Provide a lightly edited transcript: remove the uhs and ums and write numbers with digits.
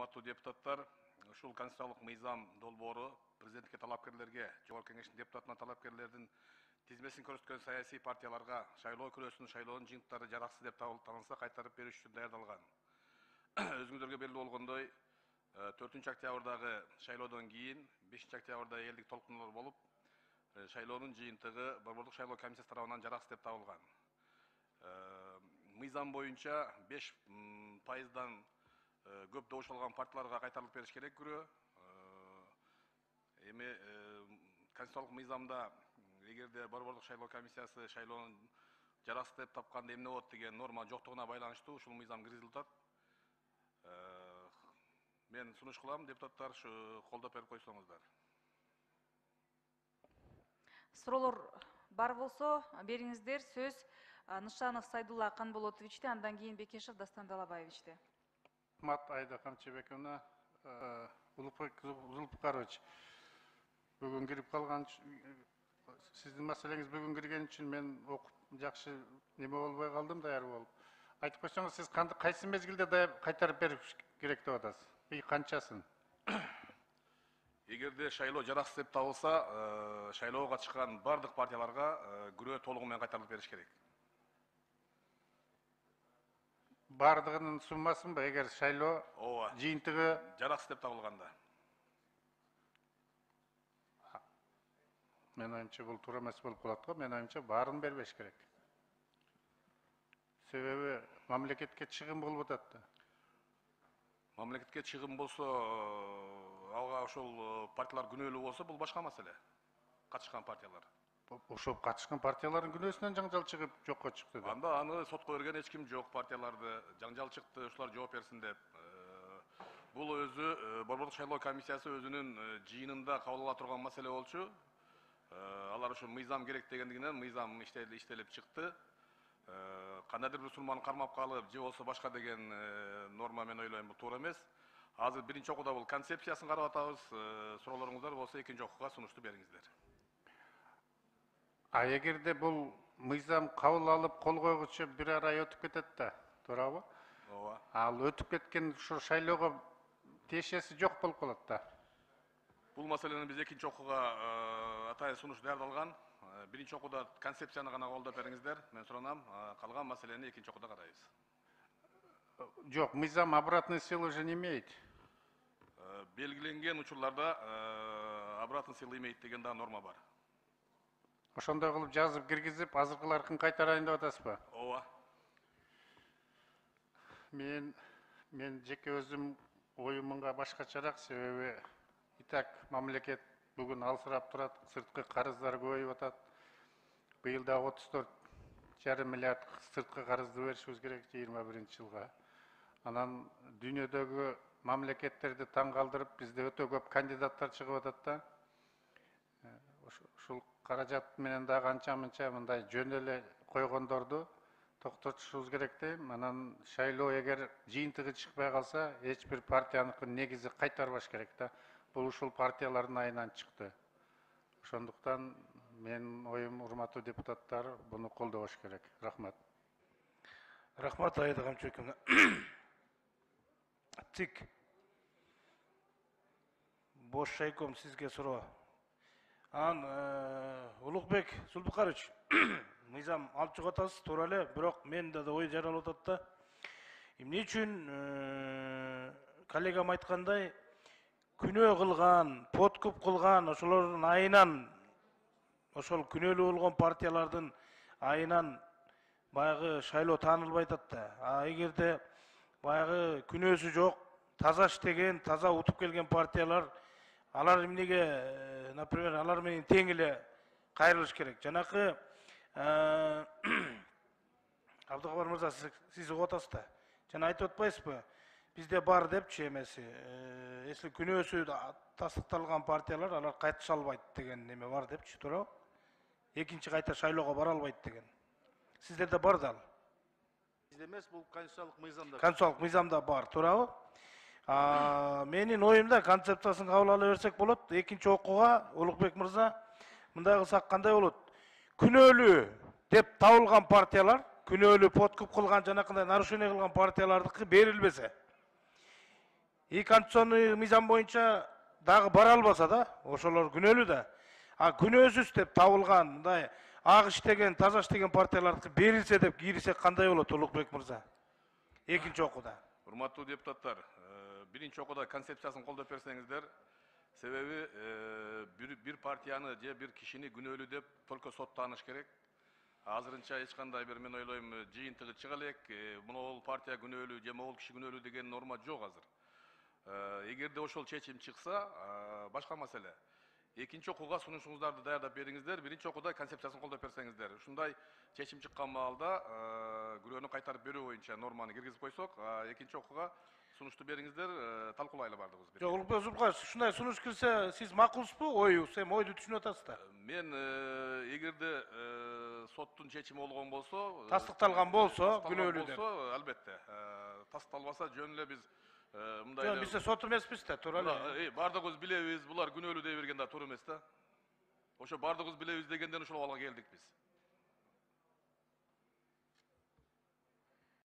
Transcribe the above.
Урматтуу депутаттар, ушул конституциялык мыйзам долбоору президентке талапкерлерге, Жогорку Кеңештин депутатына талапкерлердин тизмесин көрсөткөн саясий партияларга шайлоо күрөсүнүн шайлоонун жыйынтыктары жараксыз деп танылса кайтарып бериш үчүн даярдалган. Өзүңүздөргө белгилүү болгондой, 4-октябрдагы шайлоодон кийин 5-октябрда элдик толкунулар болуп, шайлоонун жыйынтыгы Борбордук шайлоо комиссиясы тарабынан жараксыз деп табылган. Мыйзам боюнча 5%дан көп добуш алган партияларга кайтарылып бериш керек күрөө. Эми конституциялык мыйзамда эгерде Борбордук шайлоо комиссиясы шайлоонун жараксыз деп тапканда эмне болот деген норма жоктугуна байланыштуу ушул мыйзам киргизилип атат. Мен сунуш кылам, депутаттар колдоп берип койсоңуздар. Суроолор бар болсо бериңиздер. Сөз Нышанов Сайдулла Канболотовичте, андан кийин Бекешев Дастан Далабаевичте. Рахмат, Айда Камчебековна. Улукбек Зулпукарович, бүгүн кирип калган, сиздин маселеңиз бүгүн кирген үчүн мен окуп жакшы неме болбой калдым, даяр болуп. Айтып койсоңуз, сиз кайсы мезгилде кайтарып берип керек деп атасыз? Канчасын? Эгерде шайлоо жараксыз деп табылса, шайлоого катышкан бардык партияларга күрөө толугу менен кайтарылып бериш керек. Бардыгынын суммасынбы, эгер шайлоо жыйынтыгы жараксыз деп табылганда? Мен оюмча бул туура эмес болуп калат го. Мен оюмча баарын бербеш керек. Себеби мамлекетке чыгым болуп атат да. Мамлекетке чыгым болсо, алга ошол партиялар күнөөлүү болсо, бул башка маселе. Катышкан партиялар. Ошол катышкан партиялардын күнөөсүнөн жаңжал чыгып жокко чыкты. Анда аны сотко берген эч ким жок, партияларды жаңжал чыкты, ушулар жооп берсин деп. Бул өзү Борбордук шайлоо комиссиясы өзүнүн жыйынында кабыл ала турган маселе болчу. Алар ушу мыйзам керек дегендигинен мыйзам иштелип чыкты. Кандайдыр бир сумманы кармап калып, же болсо башка деген норма мен ойлойм бул туура эмес. Азыр биринчи окууда бул концепциясын карап атабыз. Суроолоруңуздар болсо экинчи окууга сунушту бериңиздер. Эгерде бул мыйзам кабыл алып кол койгучу бир ай өтүп кетет да, туурабы? Ооба. Ал өтүп кеткен ушу шайлоого тиешеси жок болуп калат да. Бул маселени биз экинчи окууга атайын сунуш даярдалган. Биринчи окууда концепцияны гана колдоп бериңиздер. Мен суранам, калган маселени экинчи окууда карайбыз. Жок, мыйзам обратной силы уже не имеет. Белгиленген учурларда обратной силы имеет деген да норма бар. Ошондой кылып жазып киргизип, азыркыларын кайтарайын деп атасызбы? Ооба. Мен жеке өзүм оюмунга башкачараак, себеби итак мамлекет бүгүн алсырап турат, сырткы карыздар көбөйүп атат. Быйыл да 34,5 миллиард сырткы карызды беришибиз керек 21-жылга. Анан дүйнөдөгү мамлекеттерди таң калтырып, бизде өтө көп кандидаттар чыгып атат да. Ушул каражат менен да канча-мынча мындай жөн эле койгондорду токтотушубуз керек дейм. Анан шайлоо эгер жыйынтыгы чыкпай калса, эч бир партияныкын негизи кайтарбаш керек да. Бул ушул партиялардын айынан чыкты. Ошондуктан мен оюм, урматтуу депутаттар, буну колдобош керек. Рахмат. Рахмат, Айда Камчебековна. ЦИК. Бош шайком сизге суроо. Улукбек Зулпукарович, мыйзам алып чыгып атасыз, туура эле, бирок мен да ой жаралып атат да. Эмне үчүн коллегам айткандай, күнөө кылган, подкуп кылган, ошолордун айынан, ошол күнөөлүү болгон партиялардын айынан баягы шайлоо таанылбай атат да. Эгерде баягы күнөөсү жок, таза иштеген, таза утуп келген партиялар, алар эмнеге, например, алар менен тең эле кайрылыш керек. Жанакы Абдыкабар мырза, сиз угуп атасыз да. Жана айтып атпайсызбы? Бизде бар депчи эмеси. Если күнөөсү тастыкталган партиялар, алар кайтыша албайт деген неме бар депчи, туурабы? Экинчи кайта шайлоого бара албайт деген. Сиздерде бар да ал. Бизде эмес, бул конституциялык мыйзамда. Конституциялык мыйзамда бар, туурабы? Менин оюмда концепциясын кабыл ала берсек болот. Экинчи окууга Улукбек мырза мындай кылсак кандай болот? Күнөөлүү деп табылган партиялар, күнөөлүү подкуп кылган жанакындай нарушение кылган партиялардыкы берилбесе, и конституционный мыйзам боюнча дагы бара албаса да, ошолор күнөөлүү да. А күнөөсүз деп табылган мындай ак иштеген, таза иштеген партиялардыкы берилсе деп кирисек кандай болот, Улукбек мырза? Экинчи окууда. Урматтуу депутаттар, биринчи окууда концепциясын колдоп берсеңиздер, себеби бир партияны же бир кишини күнөөлүү деп только соттаныш керек. Азырынча эч кандай бир мен ойлойм жыйынтыгы чыга элек, могул партия күнөөлүү же могул киши күнөөлүү деген норма жок азыр. Эгерде ошол чечим чыкса, башка маселе. Экинчи окууга сунушуңуздарды даярдап бериңиздер, биринчи окууда концепциясын колдоп берсеңиздер. Ушундай чечим чыккан маалда күрөөнү кайтарып берүү боюнча норманы киргизип койсок, экинчи окууга сунушту бериңиздер, талкуулайлы бардыгыбыз. Жок, Улукбек Зулпукарович, ушундай сунуш кирсе, сиз макулсузбу? Оюңуз, эми ойду түшүнүп атасыз да. Мен эгерде соттун чечими болгон болсо, Тастыкталган болсо, күнөөлүү деп. Албетте, тастыкталбаса жөн эле биз мындай Жок, биз сот эмеспиз да, туура эле. бардыгыбыз билебиз, булар күнөөлүү дей берген да туура эмес да. Ошо бардыгыбыз билебиз дегенден ошол абалга келдик биз.